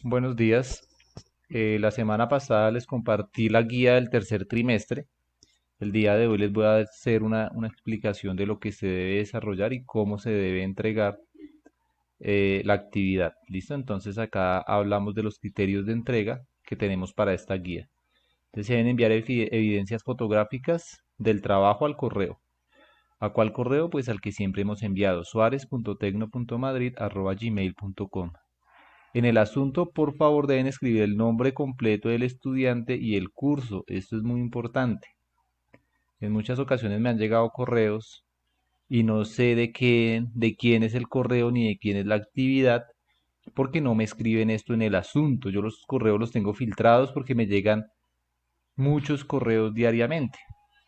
Buenos días. La semana pasada les compartí la guía del tercer trimestre. El día de hoy les voy a hacer una explicación de lo que se debe desarrollar y cómo se debe entregar la actividad. ¿Listo? Entonces acá hablamos de los criterios de entrega que tenemos para esta guía. Entonces se deben enviar evidencias fotográficas del trabajo al correo. ¿A cuál correo? Pues al que siempre hemos enviado, suarez.tecno.madrid@gmail.com. En el asunto, por favor, deben escribir el nombre completo del estudiante y el curso. Esto es muy importante. En muchas ocasiones me han llegado correos y no sé de quién es el correo ni de quién es la actividad, porque no me escriben esto en el asunto. Yo los correos los tengo filtrados porque me llegan muchos correos diariamente.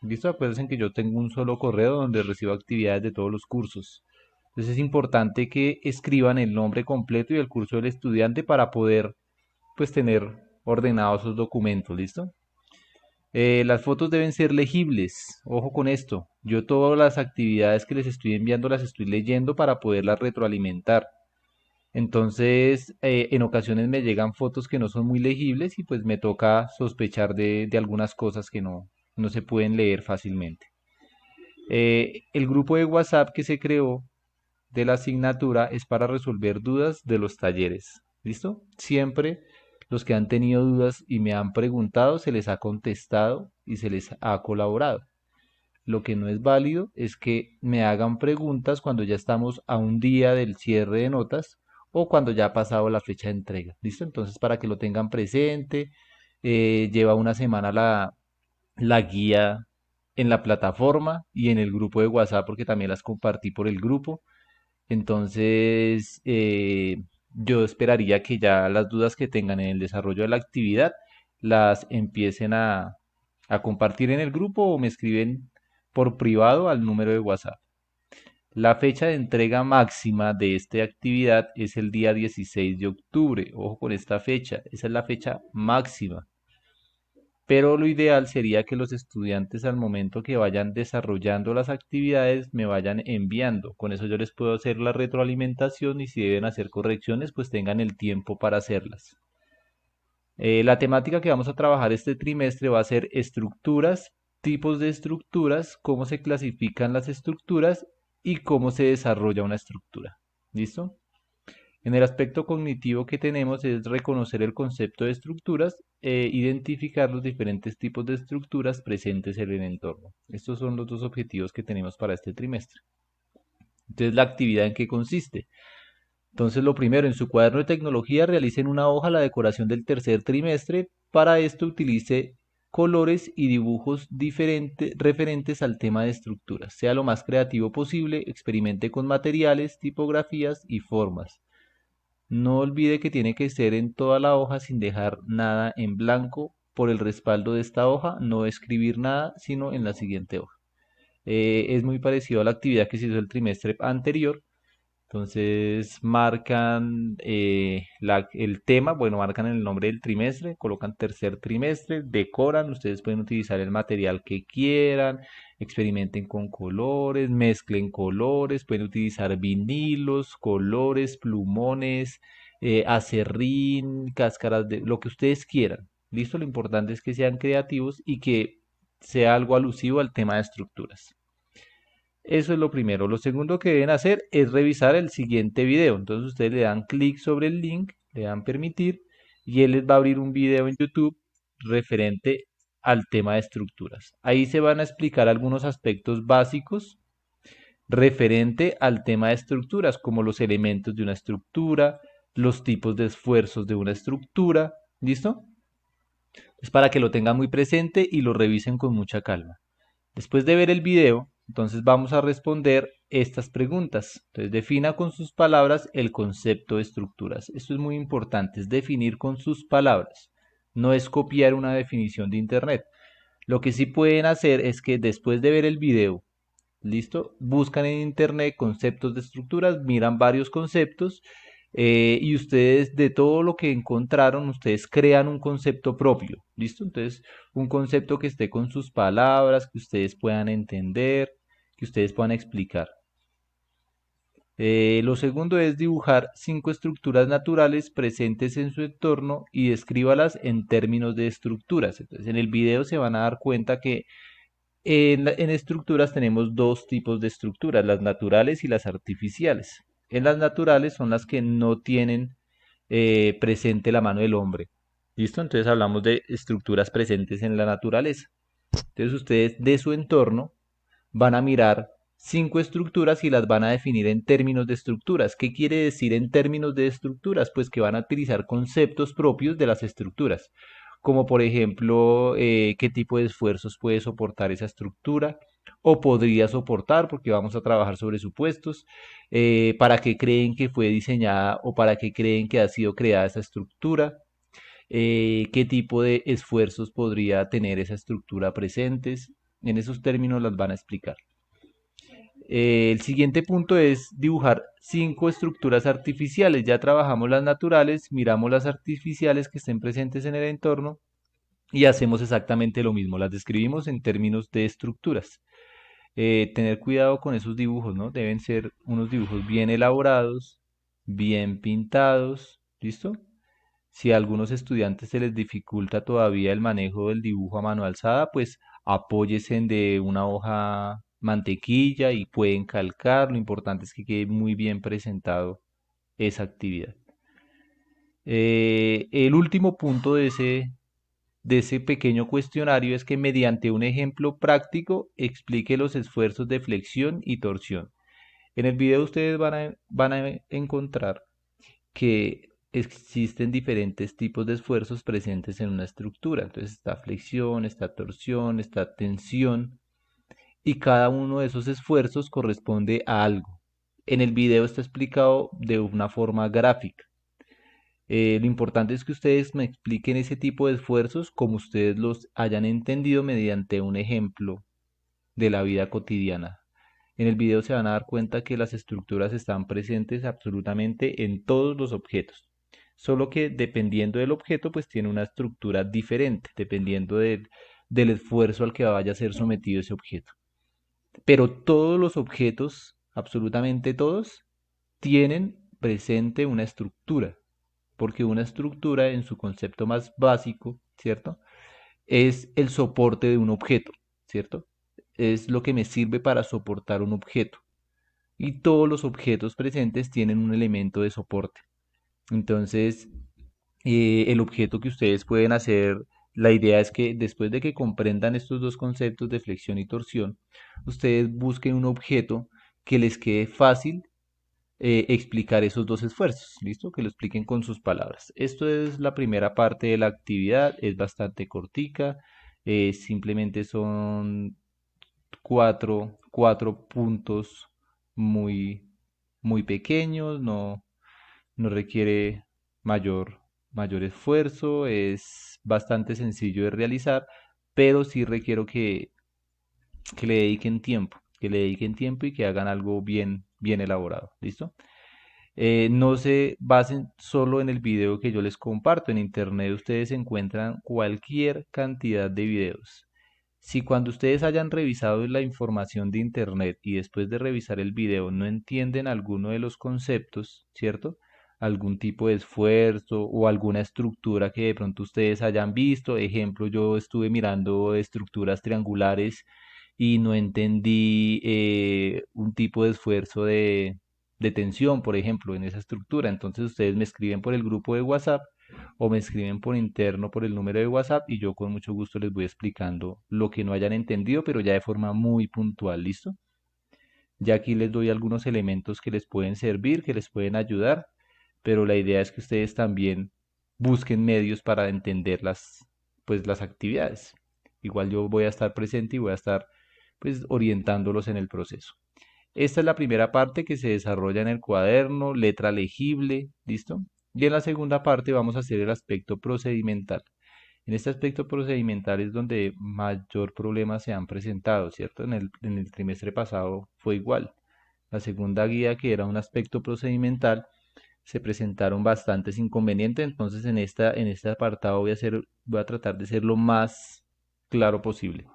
¿Listo? Acuérdense que yo tengo un solo correo donde recibo actividades de todos los cursos. Entonces es importante que escriban el nombre completo y el curso del estudiante para poder pues tener ordenados sus documentos, ¿listo? Las fotos deben ser legibles, ojo con esto. Yo todas las actividades que les estoy enviando las estoy leyendo para poderlas retroalimentar. Entonces, en ocasiones me llegan fotos que no son muy legibles y pues me toca sospechar de algunas cosas que no se pueden leer fácilmente. El grupo de WhatsApp que se creó de la asignatura es para resolver dudas de los talleres. ¿Listo? Siempre los que han tenido dudas y me han preguntado, se les ha contestado y se les ha colaborado. Lo que no es válido es que me hagan preguntas cuando ya estamos a un día del cierre de notas o cuando ya ha pasado la fecha de entrega. ¿Listo? Entonces, para que lo tengan presente, lleva una semana la guía en la plataforma y en el grupo de WhatsApp porque también las compartí por el grupo. Entonces, yo esperaría que ya las dudas que tengan en el desarrollo de la actividad las empiecen a compartir en el grupo o me escriben por privado al número de WhatsApp. La fecha de entrega máxima de esta actividad es el día 16 de octubre. Ojo con esta fecha, esa es la fecha máxima. Pero lo ideal sería que los estudiantes al momento que vayan desarrollando las actividades me vayan enviando. Con eso yo les puedo hacer la retroalimentación y si deben hacer correcciones, pues tengan el tiempo para hacerlas. La temática que vamos a trabajar este trimestre va a ser estructuras, tipos de estructuras, cómo se clasifican las estructuras y cómo se desarrolla una estructura. ¿Listo? En el aspecto cognitivo que tenemos es reconocer el concepto de estructuras e identificar los diferentes tipos de estructuras presentes en el entorno. Estos son los dos objetivos que tenemos para este trimestre. Entonces, ¿la actividad en qué consiste? Entonces, lo primero, en su cuaderno de tecnología realicen una hoja la decoración del tercer trimestre. Para esto utilice colores y dibujos diferentes referentes al tema de estructuras. Sea lo más creativo posible, experimente con materiales, tipografías y formas. No olvide que tiene que ser en toda la hoja sin dejar nada en blanco. Por el respaldo de esta hoja, no escribir nada, sino en la siguiente hoja. Es muy parecido a la actividad que se hizo el trimestre anterior. Entonces marcan el tema, bueno, marcan el nombre del trimestre, colocan tercer trimestre, decoran, ustedes pueden utilizar el material que quieran, experimenten con colores, mezclen colores, pueden utilizar vinilos, colores, plumones, acerrín, cáscaras de lo que ustedes quieran. Listo, lo importante es que sean creativos y que sea algo alusivo al tema de estructuras. Eso es lo primero. Lo segundo que deben hacer es revisar el siguiente video. Entonces ustedes le dan clic sobre el link, le dan permitir y él les va a abrir un video en YouTube referente al tema de estructuras. Ahí se van a explicar algunos aspectos básicos referente al tema de estructuras, como los elementos de una estructura, los tipos de esfuerzos de una estructura. ¿Listo? Es para que lo tengan muy presente y lo revisen con mucha calma. Después de ver el video, entonces vamos a responder estas preguntas. Entonces defina con sus palabras el concepto de estructuras. Esto es muy importante, es definir con sus palabras. No es copiar una definición de internet. Lo que sí pueden hacer es que después de ver el video, ¿listo? Buscan en internet conceptos de estructuras, miran varios conceptos y ustedes de todo lo que encontraron, ustedes crean un concepto propio, ¿listo? Entonces, un concepto que esté con sus palabras, que ustedes puedan entender, que ustedes puedan explicar. Lo segundo es dibujar 5 estructuras naturales presentes en su entorno y descríbalas en términos de estructuras. Entonces, en el video se van a dar cuenta que en estructuras tenemos dos tipos de estructuras, las naturales y las artificiales. En las naturales son las que no tienen presente la mano del hombre. ¿Listo? Entonces hablamos de estructuras presentes en la naturaleza. Entonces ustedes de su entorno van a mirar 5 estructuras y las van a definir en términos de estructuras. ¿Qué quiere decir en términos de estructuras? Pues que van a utilizar conceptos propios de las estructuras, como por ejemplo qué tipo de esfuerzos puede soportar esa estructura o podría soportar, porque vamos a trabajar sobre supuestos, para qué creen que fue diseñada o para qué creen que ha sido creada esa estructura, qué tipo de esfuerzos podría tener esa estructura presentes. En esos términos las van a explicar. El siguiente punto es dibujar 5 estructuras artificiales. Ya trabajamos las naturales, miramos las artificiales que estén presentes en el entorno y hacemos exactamente lo mismo. Las describimos en términos de estructuras. Tener cuidado con esos dibujos, ¿no? Deben ser unos dibujos bien elaborados, bien pintados, ¿listo? Si a algunos estudiantes se les dificulta todavía el manejo del dibujo a mano alzada, pues apóyese en de una hoja mantequilla y pueden calcar. Lo importante es que quede muy bien presentado esa actividad. El último punto de ese pequeño cuestionario es que mediante un ejemplo práctico explique los esfuerzos de flexión y torsión. En el video ustedes van a encontrar que existen diferentes tipos de esfuerzos presentes en una estructura. Entonces está flexión, está torsión, está tensión y cada uno de esos esfuerzos corresponde a algo. En el video está explicado de una forma gráfica. Lo importante es que ustedes me expliquen ese tipo de esfuerzos como ustedes los hayan entendido mediante un ejemplo de la vida cotidiana. En el video se van a dar cuenta que las estructuras están presentes absolutamente en todos los objetos, solo que dependiendo del objeto pues tiene una estructura diferente, dependiendo del esfuerzo al que vaya a ser sometido ese objeto. Pero todos los objetos, absolutamente todos, tienen presente una estructura, porque una estructura en su concepto más básico, ¿cierto? Es el soporte de un objeto, ¿cierto? Es lo que me sirve para soportar un objeto. Y todos los objetos presentes tienen un elemento de soporte. Entonces, el objeto que ustedes pueden hacer, la idea es que después de que comprendan estos dos conceptos de flexión y torsión, ustedes busquen un objeto que les quede fácil explicar esos dos esfuerzos, ¿listo? Que lo expliquen con sus palabras. Esto es la primera parte de la actividad, es bastante cortica, simplemente son cuatro puntos muy, muy pequeños, no requiere mayor, mayor esfuerzo, es bastante sencillo de realizar, pero sí requiero que le dediquen tiempo, que le dediquen tiempo y que hagan algo bien, bien elaborado, ¿listo? No se basen solo en el video que yo les comparto. En internet ustedes encuentran cualquier cantidad de videos. Si cuando ustedes hayan revisado la información de internet y después de revisar el video no entienden alguno de los conceptos, ¿cierto? Algún tipo de esfuerzo o alguna estructura que de pronto ustedes hayan visto. Ejemplo, yo estuve mirando estructuras triangulares y no entendí un tipo de esfuerzo de tensión, por ejemplo, en esa estructura. Entonces ustedes me escriben por el grupo de WhatsApp o me escriben por interno por el número de WhatsApp y yo con mucho gusto les voy explicando lo que no hayan entendido, pero ya de forma muy puntual, ¿listo? Ya aquí les doy algunos elementos que les pueden servir, que les pueden ayudar, pero la idea es que ustedes también busquen medios para entender pues, las actividades. Igual yo voy a estar presente y voy a estar pues orientándolos en el proceso. Esta es la primera parte que se desarrolla en el cuaderno, letra legible, ¿listo? Y en la segunda parte vamos a hacer el aspecto procedimental. En este aspecto procedimental es donde mayor problemas se han presentado, ¿cierto? En el trimestre pasado fue igual. La segunda guía, que era un aspecto procedimental, se presentaron bastantes inconvenientes, entonces en este apartado voy a tratar de ser lo más claro posible.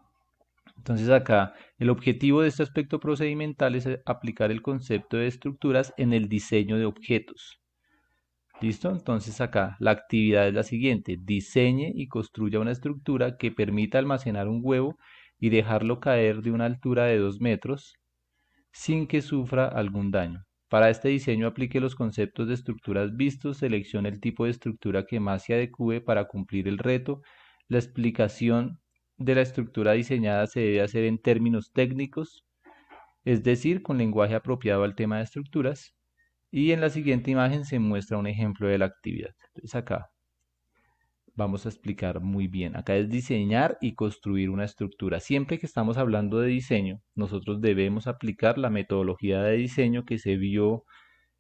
Entonces acá el objetivo de este aspecto procedimental es aplicar el concepto de estructuras en el diseño de objetos. ¿Listo? Entonces acá la actividad es la siguiente: diseñe y construya una estructura que permita almacenar un huevo y dejarlo caer de una altura de 2 metros sin que sufra algún daño. Para este diseño aplique los conceptos de estructuras vistos, seleccione el tipo de estructura que más se adecue para cumplir el reto. La explicación de la estructura diseñada se debe hacer en términos técnicos, es decir, con lenguaje apropiado al tema de estructuras. Y en la siguiente imagen se muestra un ejemplo de la actividad. Entonces acá vamos a explicar muy bien. Acá es diseñar y construir una estructura. Siempre que estamos hablando de diseño, nosotros debemos aplicar la metodología de diseño que se vio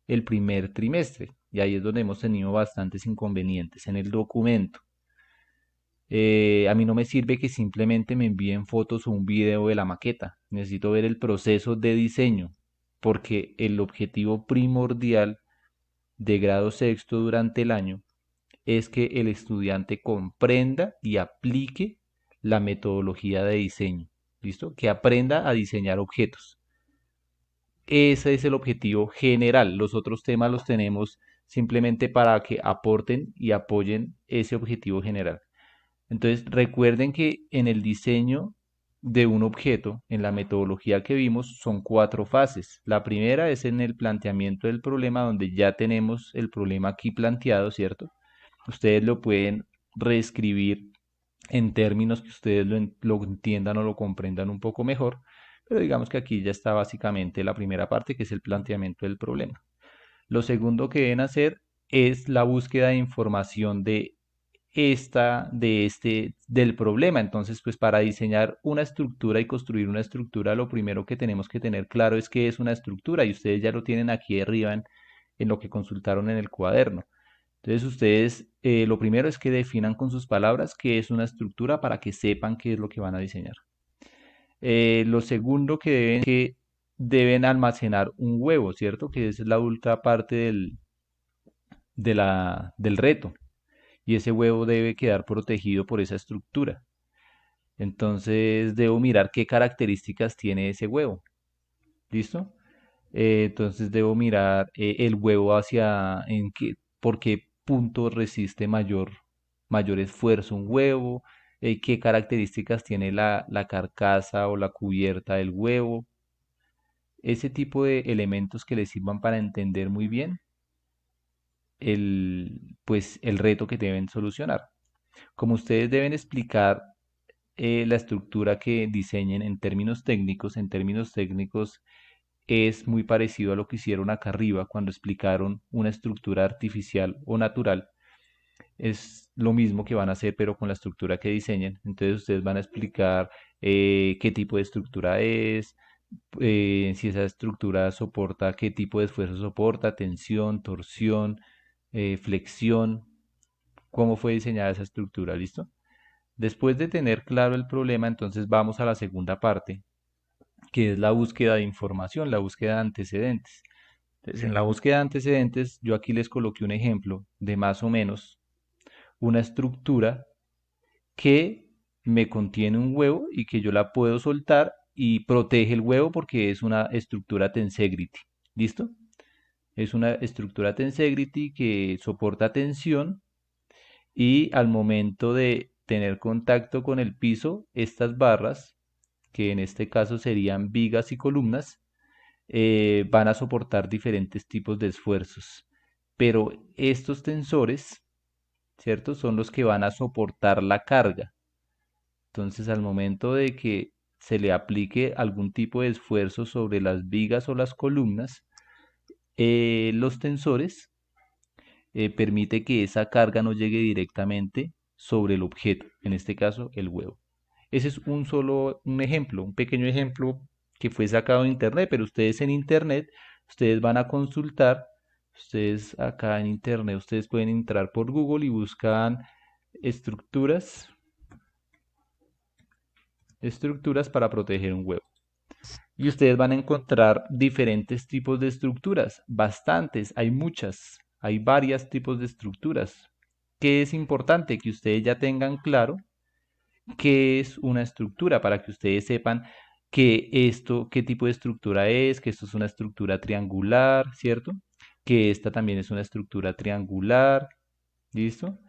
el primer trimestre. Y ahí es donde hemos tenido bastantes inconvenientes en el documento. A mí no me sirve que simplemente me envíen fotos o un video de la maqueta. Necesito ver el proceso de diseño, porque el objetivo primordial de grado sexto durante el año es que el estudiante comprenda y aplique la metodología de diseño. ¿Listo? Que aprenda a diseñar objetos. Ese es el objetivo general. Los otros temas los tenemos simplemente para que aporten y apoyen ese objetivo general. Entonces, recuerden que en el diseño de un objeto, en la metodología que vimos, son 4 fases. La primera es en el planteamiento del problema, donde ya tenemos el problema aquí planteado, ¿cierto? Ustedes lo pueden reescribir en términos que ustedes lo entiendan o lo comprendan un poco mejor, pero digamos que aquí ya está básicamente la primera parte, que es el planteamiento del problema. Lo segundo que deben hacer es la búsqueda de información del problema. Entonces, pues para diseñar una estructura y construir una estructura, lo primero que tenemos que tener claro es qué es una estructura, y ustedes ya lo tienen aquí arriba en lo que consultaron en el cuaderno. Entonces, ustedes lo primero es que definan con sus palabras qué es una estructura para que sepan qué es lo que van a diseñar. Lo segundo que deben almacenar un huevo, ¿cierto? Que es la última parte del reto. Y ese huevo debe quedar protegido por esa estructura. Entonces debo mirar qué características tiene ese huevo. ¿Listo? Entonces debo mirar el huevo por qué punto resiste mayor esfuerzo un huevo, qué características tiene la carcasa o la cubierta del huevo. Ese tipo de elementos que les sirvan para entender muy bien el reto que deben solucionar. Como ustedes deben explicar la estructura que diseñen en términos técnicos es muy parecido a lo que hicieron acá arriba cuando explicaron una estructura artificial o natural. Es lo mismo que van a hacer, pero con la estructura que diseñen. Entonces ustedes van a explicar qué tipo de estructura es, si esa estructura soporta, qué tipo de esfuerzo soporta, tensión, torsión, flexión, cómo fue diseñada esa estructura, ¿listo? Después de tener claro el problema, entonces vamos a la segunda parte, que es la búsqueda de información, la búsqueda de antecedentes. Entonces, en la búsqueda de antecedentes, yo aquí les coloqué un ejemplo de más o menos una estructura que me contiene un huevo y que yo la puedo soltar y protege el huevo porque es una estructura tensegrity. ¿Listo? Es una estructura tensegrity que soporta tensión, y al momento de tener contacto con el piso, estas barras, que en este caso serían vigas y columnas, van a soportar diferentes tipos de esfuerzos. Pero estos tensores, ¿cierto? Son los que van a soportar la carga. Entonces, al momento de que se le aplique algún tipo de esfuerzo sobre las vigas o las columnas, los tensores permite que esa carga no llegue directamente sobre el objeto, en este caso el huevo. Ese es un ejemplo, un pequeño ejemplo que fue sacado de internet, pero ustedes en internet, ustedes van a consultar, ustedes acá en internet, ustedes pueden entrar por Google y buscan estructuras, estructuras para proteger un huevo. Y ustedes van a encontrar diferentes tipos de estructuras, bastantes, hay muchas, hay varios tipos de estructuras. ¿Qué es importante? Que ustedes ya tengan claro qué es una estructura, para que ustedes sepan que esto, qué tipo de estructura es, que esto es una estructura triangular, ¿cierto? Que esta también es una estructura triangular, ¿listo?